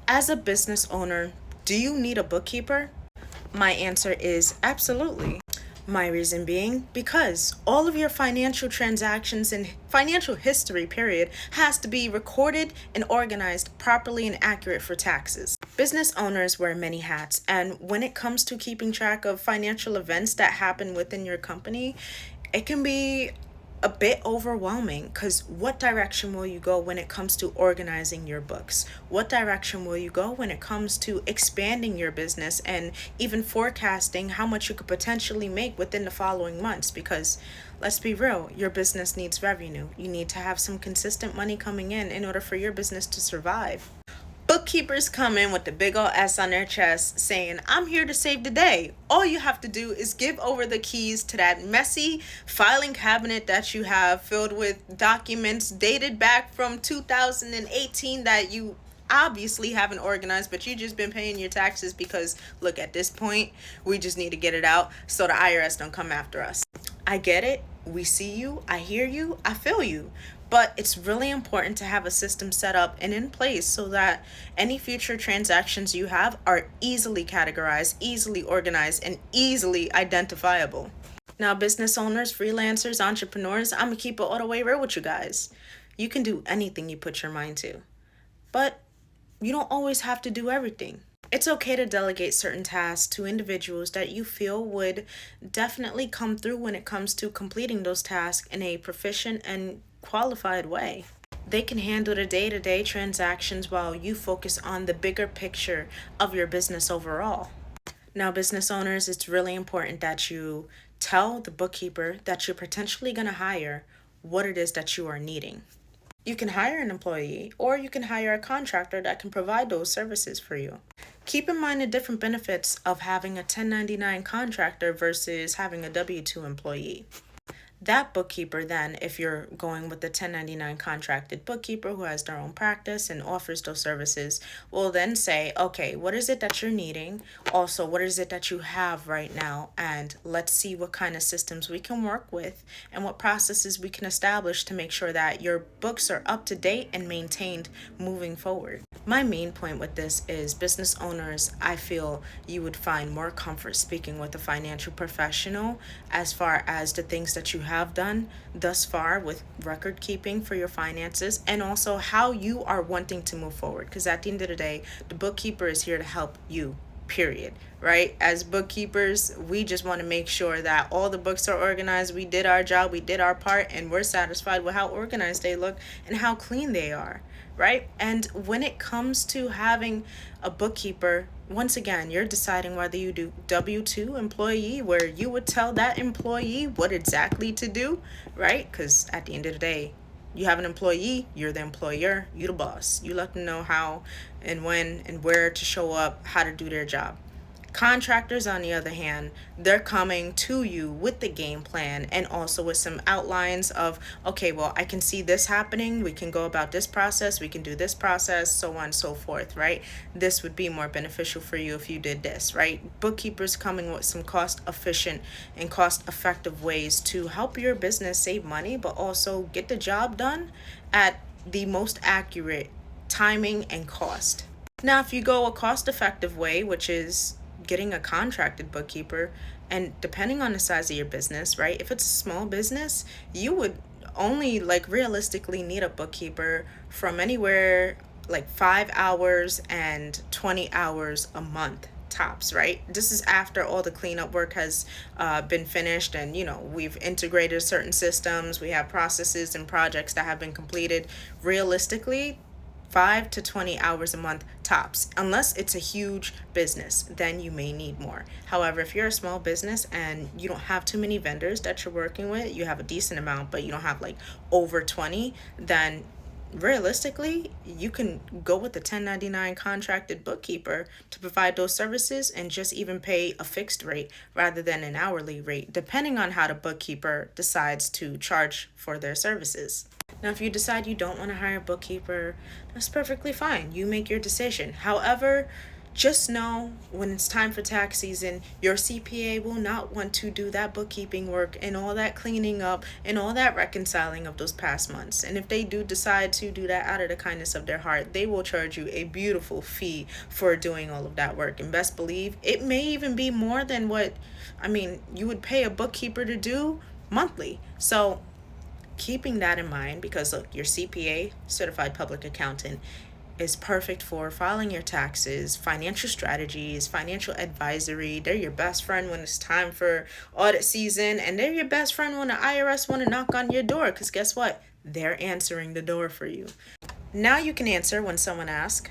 As a business owner, do you need a bookkeeper? My answer is absolutely. My reason being because all of your financial transactions and financial history, period, has to be recorded and organized properly and accurate for taxes. Business owners wear many hats, and when it comes to keeping track of financial events that happen within your company, it can be a bit overwhelming because what direction will you go when it comes to organizing your books? What direction will you go when it comes to expanding your business and even forecasting how much you could potentially make within the following months? Because let's be real, your business needs revenue. You need to have some consistent money coming in order for your business to survive. Bookkeepers come in with the big ol' S on their chest saying, I'm here to save the day. All you have to do is give over the keys to that messy filing cabinet that you have filled with documents dated back from 2018 that you obviously haven't organized, but you just been paying your taxes because, look, at this point, we just need to get it out so the IRS don't come after us. I get it. We see you. I hear you. I feel you. But it's really important to have a system set up and in place so that any future transactions you have are easily categorized, easily organized, and easily identifiable. Now, business owners, freelancers, entrepreneurs, I'm going to keep it all the way real with you guys. You can do anything you put your mind to, but you don't always have to do everything. It's okay to delegate certain tasks to individuals that you feel would definitely come through when it comes to completing those tasks in a proficient and qualified way. They can handle the day-to-day transactions while you focus on the bigger picture of your business overall. Now, business owners, it's really important that you tell the bookkeeper that you're potentially going to hire what it is that you are needing. You can hire an employee or you can hire a contractor that can provide those services for you. Keep in mind the different benefits of having a 1099 contractor versus having a W-2 employee. That bookkeeper then, if you're going with the 1099 contracted bookkeeper who has their own practice and offers those services, will then say, okay, what is it that you're needing? Also, what is it that you have right now? And let's see what kind of systems we can work with and what processes we can establish to make sure that your books are up to date and maintained moving forward. My main point with this is business owners, I feel you would find more comfort speaking with a financial professional as far as the things that you have done thus far with record keeping for your finances and also how you are wanting to move forward. Because at the end of the day, the bookkeeper is here to help you, period, right? As bookkeepers, we just want to make sure that all the books are organized. We did our job, we did our part, and we're satisfied with how organized they look and how clean they are, right? And when it comes to having a bookkeeper, once again, you're deciding whether you do W-2 employee, where you would tell that employee what exactly to do, right? Because at the end of the day, you have an employee, you're the employer, you the boss. You let them know how and when and where to show up, how to do their job. Contractors, on the other hand, they're coming to you with the game plan and also with some outlines of, okay, well, I can see this happening. We can go about this process. We can do this process, so on and so forth, right? This would be more beneficial for you if you did this, right? Bookkeepers coming with some cost efficient and cost effective ways to help your business save money, but also get the job done at the most accurate timing and cost. Now, if you go a cost effective way, which is getting a contracted bookkeeper, and depending on the size of your business, right? If it's a small business, you would only realistically need a bookkeeper from anywhere 5 hours and 20 hours a month tops, right? This is after all the cleanup work has been finished and we've integrated certain systems, we have processes and projects that have been completed. Realistically, 5 to 20 hours a month tops. Unless it's a huge business, then you may need more. However, if you're a small business and you don't have too many vendors that you're working with, you have a decent amount, but you don't have over 20, then realistically, you can go with the 1099 contracted bookkeeper to provide those services and just even pay a fixed rate rather than an hourly rate, depending on how the bookkeeper decides to charge for their services. Now, if you decide you don't want to hire a bookkeeper, that's perfectly fine. You make your decision. However, Just know when it's time for tax season, your CPA will not want to do that bookkeeping work and all that cleaning up and all that reconciling of those past months. And if they do decide to do that out of the kindness of their heart, they will charge you a beautiful fee for doing all of that work. And best believe it may even be more than what, you would pay a bookkeeper to do monthly. So keeping that in mind, because look, your CPA, certified public accountant, is perfect for filing your taxes, financial strategies, financial advisory. They're your best friend when it's time for audit season, and they're your best friend when the IRS want to knock on your door, because guess what? They're answering the door for you. Now you can answer when someone asks,